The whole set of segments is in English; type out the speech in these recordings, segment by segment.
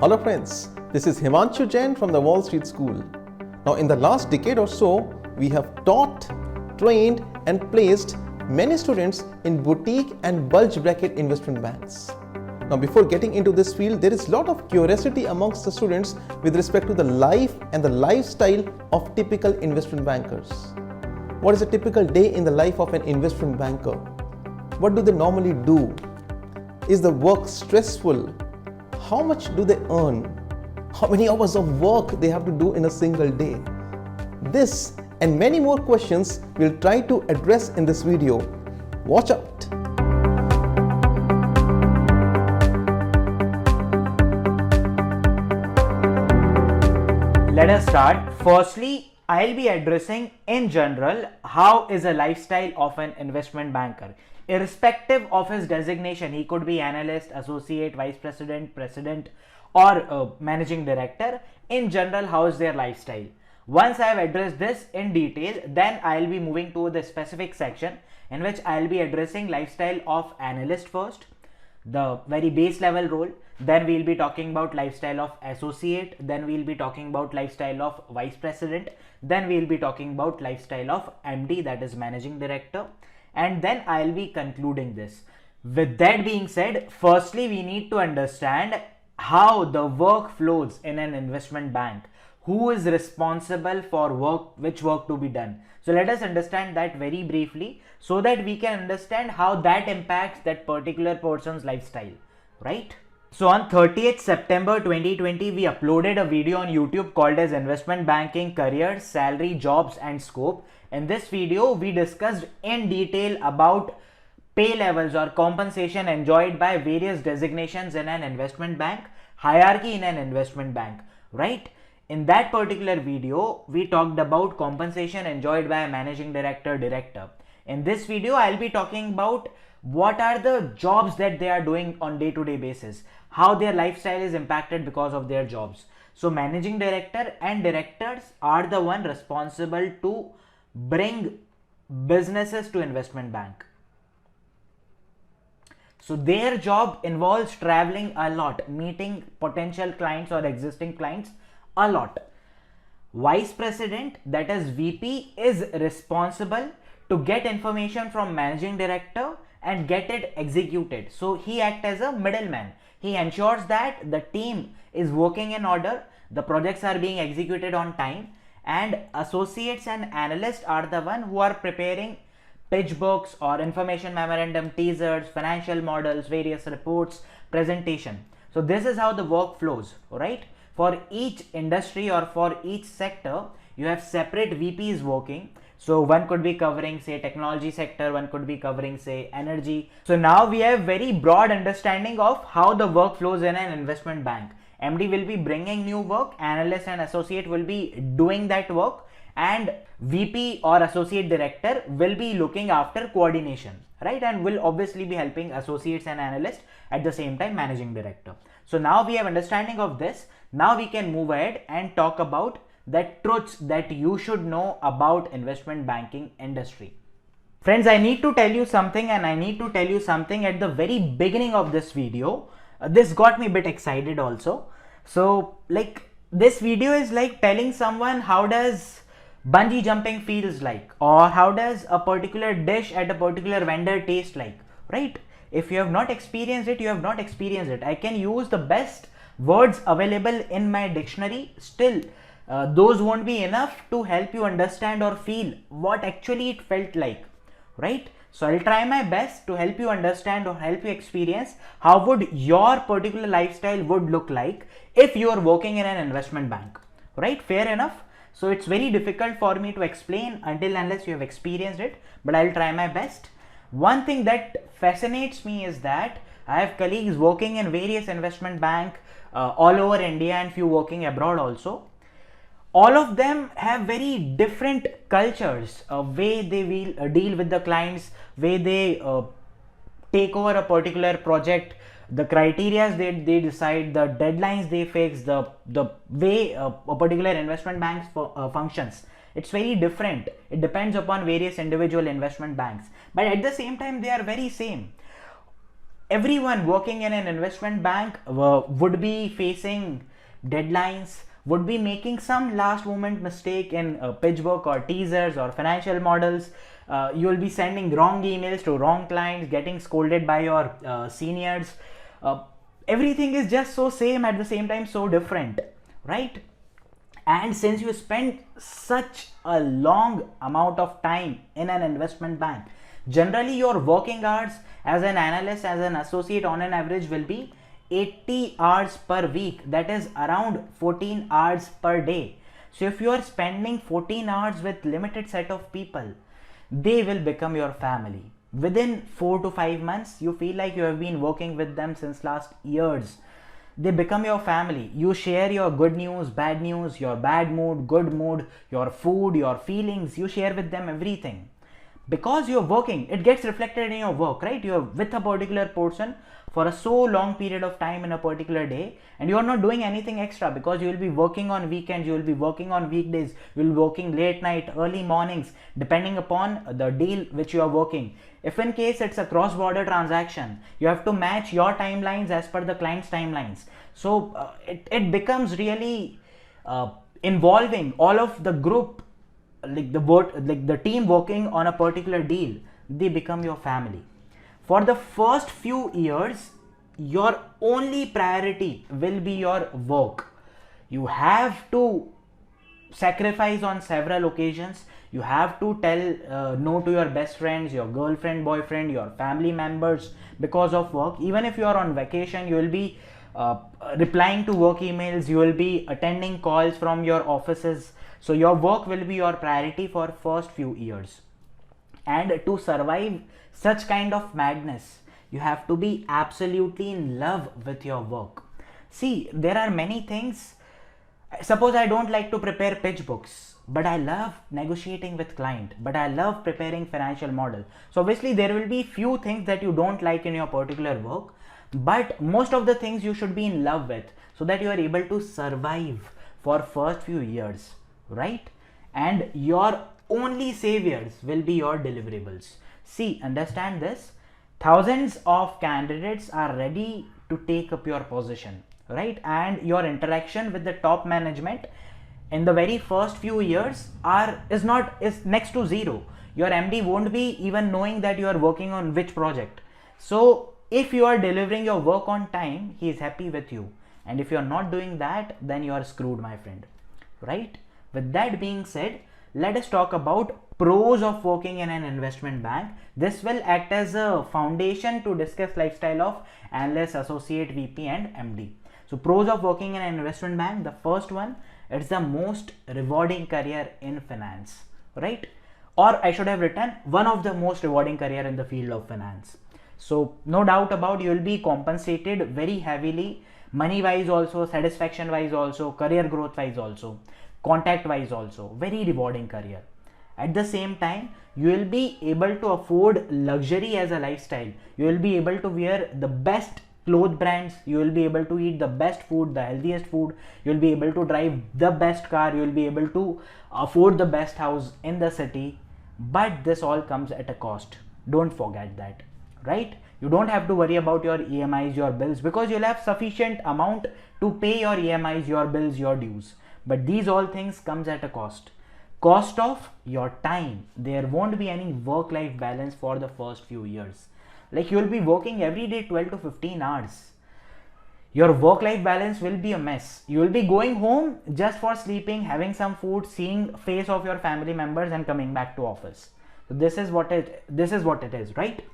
Hello friends, this is Himanshu Jain from the Wall Street School. Now in the last decade or so, we have taught, trained and placed many students in boutique and bulge bracket investment banks. Now before getting into this field, there is a lot of curiosity amongst the students with respect to the life and the lifestyle of typical investment bankers. What is a typical day in the life of an investment banker? What do they normally do? Is the work stressful? How much do they earn? How many hours of work they have to do in a single day? This and many more questions we'll try to address in this video. Watch out! Let us start. Firstly, I'll be addressing in general how is a lifestyle of an investment banker. Irrespective of his designation, he could be analyst, associate, vice president, president or managing director. In general, how is their lifestyle? Once I have addressed this in detail, then I'll be moving to the specific section in which I'll be addressing lifestyle of analyst first, the very base level role. Then we'll be talking about lifestyle of associate. Then we'll be talking about lifestyle of vice president. Then we'll be talking about lifestyle of MD, that is managing director. And then I'll be concluding this. With that being said, firstly we need to understand how the work flows in an investment bank. Who is responsible for work, which work to be done. So let us understand that very briefly so that we can understand how that impacts that particular person's lifestyle, right? So on 30th September 2020, we uploaded a video on YouTube called as Investment Banking Careers, Salary, Jobs and Scope. In this video, we discussed in detail about pay levels or compensation enjoyed by various designations in an investment bank, hierarchy in an investment bank, right? In that particular video, we talked about compensation enjoyed by a managing director. In this video, I'll be talking about what are the jobs that they are doing on day-to-day basis, how their lifestyle is impacted because of their jobs. So managing director and directors are the one responsible to bring businesses to investment bank. So their job involves traveling a lot, meeting potential clients or existing clients a lot. Vice president, that is VP, is responsible to get information from managing director and get it executed. So he acts as a middleman. He ensures that the team is working in order, the projects are being executed on time, and associates and analysts are the one who are preparing pitch books or information memorandum, teasers, financial models, various reports, presentation. So this is how the work flows, right? For each industry or for each sector, you have separate VPs working. So one could be covering say technology sector, one could be covering say energy. So now we have very broad understanding of how the work flows in an investment bank. MD will be bringing new work, analyst and associate will be doing that work, and VP or associate director will be looking after coordination, right? And will obviously be helping associates and analysts at the same time managing director. So now we have understanding of this. Now we can move ahead and talk about the truths that you should know about investment banking industry. Friends, I need to tell you something, and I need to tell you something at the very beginning of this video. This got me a bit excited also. So like this video is like telling someone how does bungee jumping feels like, or how does a particular dish at a particular vendor taste like, right? If you have not experienced it, you have not experienced it. I can use the best words available in my dictionary, still those won't be enough to help you understand or feel what actually it felt like, right? So I'll try my best to help you understand or help you experience how would your particular lifestyle would look like if you are working in an investment bank, right? Fair enough. So it's very difficult for me to explain until unless you have experienced it, but I'll try my best. One thing that fascinates me is that I have colleagues working in various investment bank all over India and few working abroad also. All of them have very different cultures, way they will deal with the clients, way they take over a particular project, the criteria they decide, the deadlines they fix, the way a particular investment bank functions. It's very different. It depends upon various individual investment banks, but at the same time they are very same. everyone working in an investment bank would be facing deadlines, would be making some last moment mistake in pitch book or teasers or financial models. You will be sending wrong emails to wrong clients, getting scolded by your seniors. Everything is just so same, at the same time so different, right? And since you spend such a long amount of time in an investment bank, generally your working hours as an analyst, as an associate on an average will be 80 hours per week, that is around 14 hours per day. So if you are spending 14 hours with limited set of people, they will become your family. Within 4 to 5 months, you feel like you have been working with them since last years. They become your family. You share your good news, bad news, your bad mood, good mood, your food, your feelings. You share with them everything. Because you're working, it gets reflected in your work, right? You're with a particular person for a so long period of time in a particular day, and you're not doing anything extra because you will be working on weekends, you will be working on weekdays, you will be working late night, early mornings, depending upon the deal which you are working. If in case it's a cross-border transaction, you have to match your timelines as per the client's timelines. So it becomes really involving all of the group, like the team working on a particular deal. They become your family. For the first few years, your only priority will be your work. You have to sacrifice on several occasions. You have to tell no to your best friends, your girlfriend, boyfriend, your family members because of work. Even if you are on vacation, you will be replying to work emails, you will be attending calls from your offices. So your work will be your priority for first few years. And to survive such kind of madness, you have to be absolutely in love with your work. See, there are many things. Suppose I don't like to prepare pitch books, but I love negotiating with client, but I love preparing financial model. So obviously there will be few things that you don't like in your particular work, but most of the things you should be in love with, so that you are able to survive for first few years, right? And your only saviors will be your deliverables. See, understand this. Thousands of candidates are ready to take up your position, right? And your interaction with the top management in the very first few years is next to zero. Your MD won't be even knowing that you are working on which project. So if you are delivering your work on time, he is happy with you. And if you are not doing that, then you are screwed, my friend, right? With that being said, let us talk about pros of working in an investment bank. This will act as a foundation to discuss lifestyle of analyst, associate, VP and MD. So pros of working in an investment bank, the first one, it's the most rewarding career in finance, right? Or I should have written one of the most rewarding career in the field of finance. So no doubt about, you will be compensated very heavily, money wise also, satisfaction wise also, career growth wise also, contact wise also. Very rewarding career. At the same time, you will be able to afford luxury as a lifestyle. You will be able to wear the best cloth brands, you will be able to eat the best food, the healthiest food, you will be able to drive the best car, you will be able to afford the best house in the city. But this all comes at a cost. Don't forget that, right? You don't have to worry about your EMIs, your bills, because you'll have sufficient amount to pay your EMIs, your bills, your dues. But these all things comes at a cost. Cost of your time. There won't be any work-life balance for the first few years. Like, you will be working every day 12 to 15 hours. Your work-life balance will be a mess. You will be going home just for sleeping, having some food, seeing face of your family members and coming back to office. So this is what it is, right?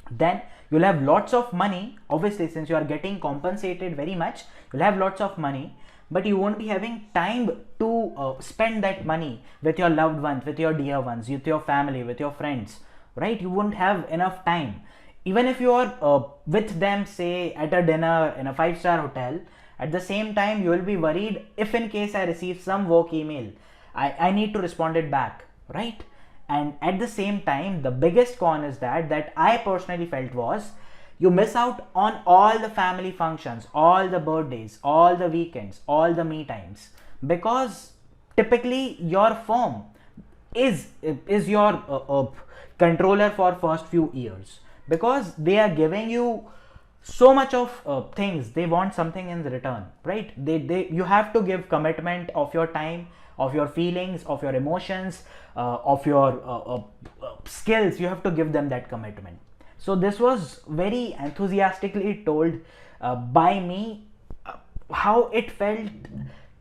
Then you'll have lots of money. Obviously, since you are getting compensated very much, you'll have lots of money, but you won't be having time to spend that money with your loved ones, with your dear ones, with your family, with your friends, right? You won't have enough time. Even if you are with them, say at a dinner in a 5-star hotel, at the same time you will be worried, if in case I receive some work email, I need to respond it back, right? And at the same time, the biggest con is that I personally felt was, you miss out on all the family functions, all the birthdays, all the weekends, all the me times, because typically your firm is your controller for first few years, because they are giving you so much of things. They want something in return, right? They you have to give commitment of your time, of your feelings, of your emotions, of your skills. You have to give them that commitment. So this was very enthusiastically told by me, how it felt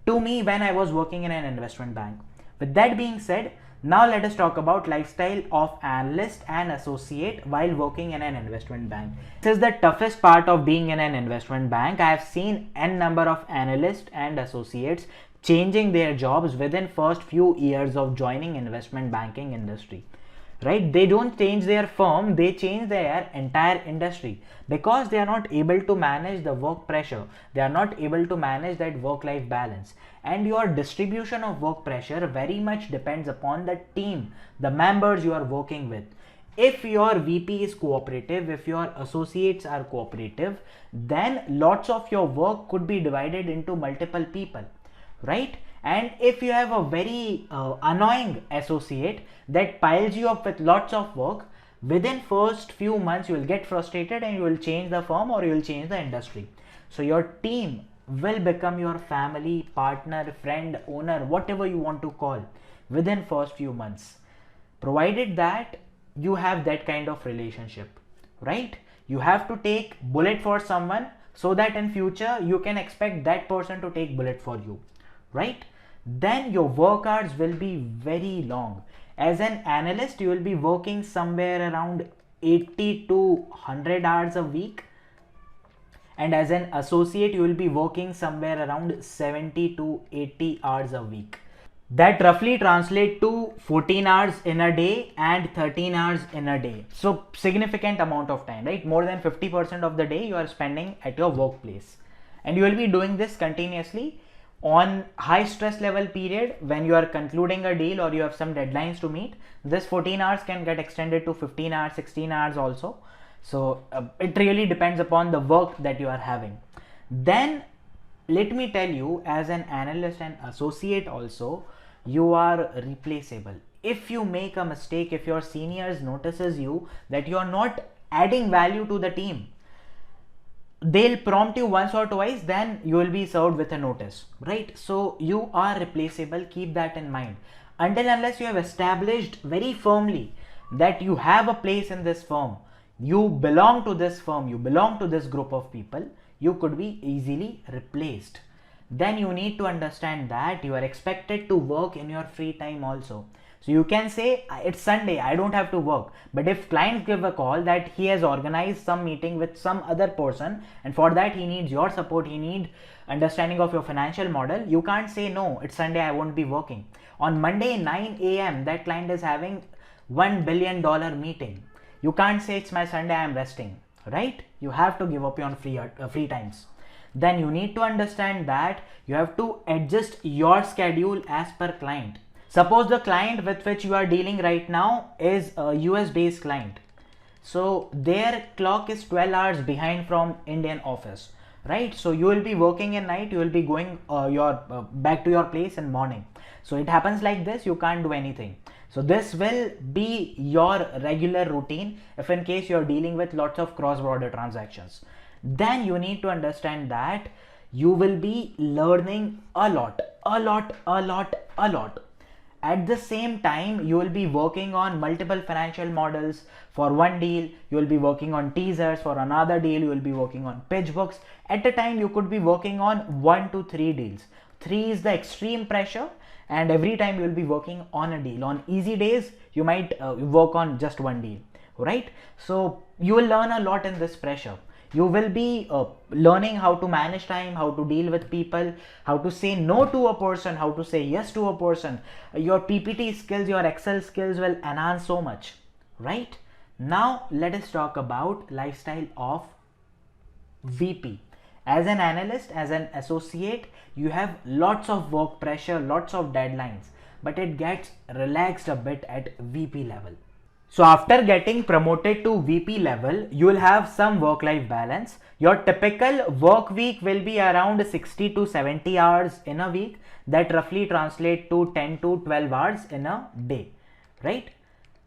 to me when I was working in an investment bank. With that being said, now let us talk about lifestyle of analyst and associate while working in an investment bank. This is the toughest part of being in an investment bank. I have seen n number of analysts and associates changing their jobs within first few years of joining investment banking industry. Right? They don't change their firm, they change their entire industry, because they are not able to manage the work pressure, they are not able to manage that work life balance. And your distribution of work pressure very much depends upon the team, the members you are working with. If your VP is cooperative, if your associates are cooperative, then lots of your work could be divided into multiple people, right? And if you have a very annoying associate that piles you up with lots of work, within first few months you will get frustrated and you will change the firm or you will change the industry. So your team will become your family, partner, friend, owner, whatever you want to call, within first few months, provided that you have that kind of relationship, right? You have to take bullet for someone so that in future you can expect that person to take bullet for you, right? Then your work hours will be very long. As an analyst, you will be working somewhere around 80 to 100 hours a week, and as an associate you will be working somewhere around 70 to 80 hours a week. That roughly translate to 14 hours in a day and 13 hours in a day. So significant amount of time, right? More than 50% of the day you are spending at your workplace, and you will be doing this continuously on high stress level period. When you are concluding a deal or you have some deadlines to meet, this 14 hours can get extended to 15 hours, 16 hours also. So it really depends upon the work that you are having. Then let me tell you, as an analyst and associate also, you are replaceable. If you make a mistake, if your seniors notices you that you are not adding value to the team, they'll prompt you once or twice, then you will be served with a notice, right? So you are replaceable. Keep that in mind. Until unless you have established very firmly that you have a place in this firm, you belong to this firm, you belong to this group of people, you could be easily replaced. Then you need to understand that you are expected to work in your free time also. So you can say, it's Sunday, I don't have to work. But if clients give a call that he has organized some meeting with some other person, and for that he needs your support, he needs understanding of your financial model, you can't say, no, it's Sunday, I won't be working. On Monday 9 a.m. that client is having $1 billion meeting. You can't say, it's my Sunday, I am resting, right? You have to give up on free times. Then you need to understand that you have to adjust your schedule as per client. Suppose the client with which you are dealing right now is a US based client. So their clock is 12 hours behind from Indian office, right? So you will be working in night, you will be going back to your place in morning. So it happens like this, you can't do anything. So this will be your regular routine if in case you're dealing with lots of cross-border transactions. Then you need to understand that you will be learning a lot. At the same time, you will be working on multiple financial models. For one deal, you will be working on teasers. For another deal, you will be working on pitch books. At a time, you could be working on 1 to 3 deals. 3 is the extreme pressure, and every time you will be working on a deal. On easy days, you might work on just one deal, right? So you will learn a lot in this pressure. You will be learning how to manage time, how to deal with people, how to say no to a person, how to say yes to a person. Your PPT skills, your Excel skills will enhance so much, right? Now let us talk about lifestyle of VP. As an analyst, as an associate, you have lots of work pressure, lots of deadlines, but it gets relaxed a bit at VP level. So after getting promoted to VP level, you will have some work-life balance. Your typical work week will be around 60 to 70 hours in a week. That roughly translate to 10 to 12 hours in a day, right?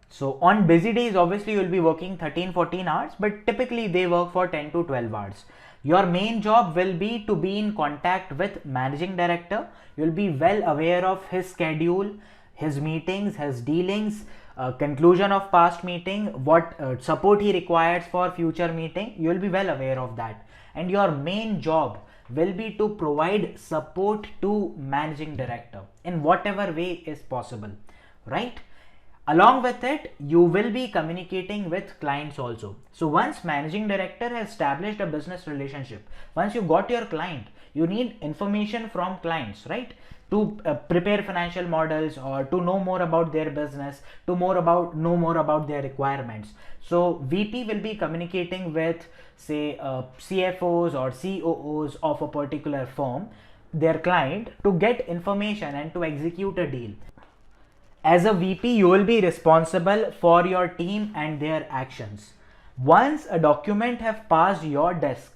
So on busy days, obviously you'll be working 13-14 hours, but typically they work for 10 to 12 hours. Your main job will be to be in contact with managing director. You'll be well aware of his schedule, his meetings, his dealings, conclusion of past meeting, what support he requires for future meeting. You'll be well aware of that. And your main job will be to provide support to managing director in whatever way is possible, right? Along with it, you will be communicating with clients also. So once managing director has established a business relationship, once you got your client, you need information from clients, right? To prepare financial models or to know more about their business, to know more about their requirements. So VP will be communicating with, say, CFOs or COOs of a particular firm, their client, to get information and to execute a deal. As a VP, you will be responsible for your team and their actions. Once a document have passed your desk,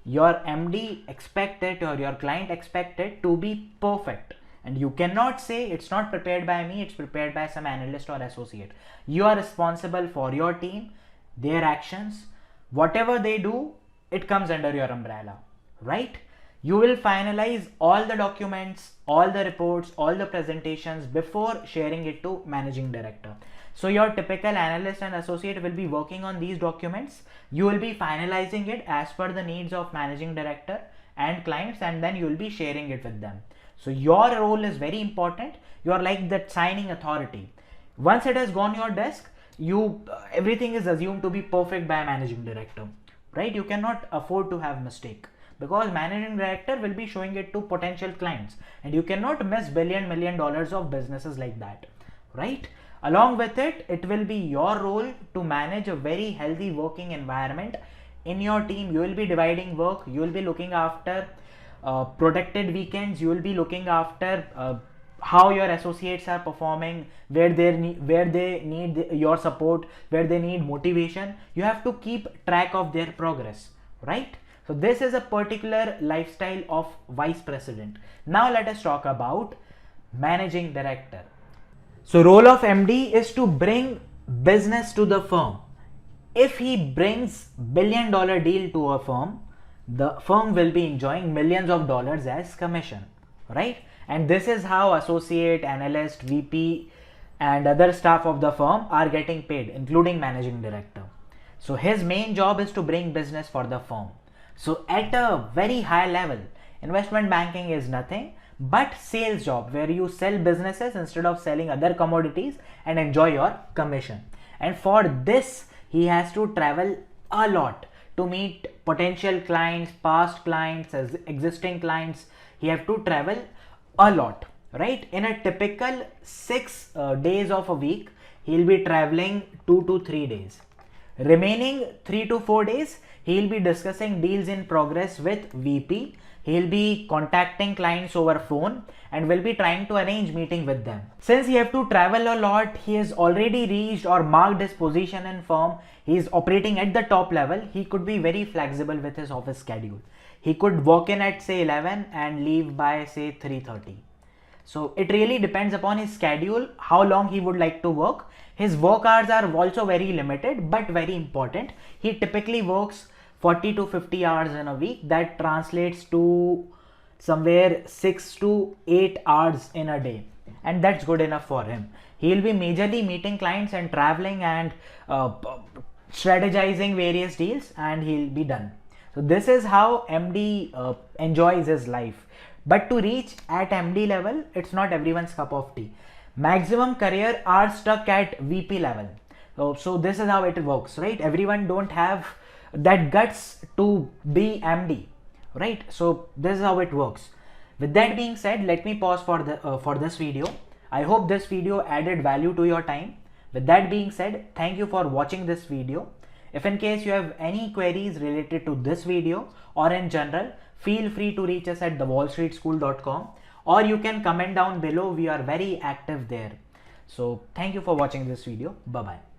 your MD expect it or your client expect it to be perfect. And you cannot say it's not prepared by me, it's prepared by some analyst or associate. You are responsible for your team, their actions. Whatever they do, it comes under your umbrella, right? You will finalize all the documents, all the reports, all the presentations before sharing it to managing director. So your typical analyst and associate will be working on these documents. You will be finalizing it as per the needs of managing director and clients, and then you will be sharing it with them. So your role is very important. You are like that signing authority. Once it has gone your desk, everything is assumed to be perfect by managing director, right? You cannot afford to have mistake, because managing director will be showing it to potential clients, and you cannot miss $1 million of businesses like that, right? Along with it, it will be your role to manage a very healthy working environment in your team. You will be dividing work. You will be looking after protected weekends. You will be looking after how your associates are performing, where they need your support, where they need motivation. You have to keep track of their progress, right? So this is a particular lifestyle of vice president. Now let us talk about managing director. So role of MD is to bring business to the firm. If he brings $1 billion deal to a firm, the firm will be enjoying millions of dollars as commission, right? And this is how associate, analyst, VP and other staff of the firm are getting paid, including managing director. So his main job is to bring business for the firm. So at a very high level, investment banking is nothing but sales job, where you sell businesses instead of selling other commodities and enjoy your commission. And for this, he has to travel a lot to meet potential clients, past clients, existing clients. He have to travel a lot, right? In a typical 6 days of a week, he'll be traveling 2 to 3 days. Remaining 3 to 4 days, he'll be discussing deals in progress with VP. He'll be contacting clients over phone and will be trying to arrange meeting with them. Since he have to travel a lot, he has already reached or marked his position in firm. He is operating at the top level. He could be very flexible with his office schedule. He could walk in at say 11 and leave by say 3:30. So it really depends upon his schedule, how long he would like to work. His work hours are also very limited but very important. He typically works 40 to 50 hours in a week. That translates to somewhere 6 to 8 hours in a day, and that's good enough for him. He'll be majorly meeting clients and traveling and strategizing various deals, and he'll be done. So this is how MD enjoys his life. But to reach at MD level, it's not everyone's cup of tea. Maximum career are stuck at VP level. So this is how it works, right? Everyone don't have that guts to be MD, right? So this is how it works. With that being said, let me pause for this video. I hope this video added value to your time. With that being said, thank you for watching this video. If in case you have any queries related to this video or in general, feel free to reach us at thewallstreetschool.com, or you can comment down below. We are very active there. So thank you for watching this video. Bye bye.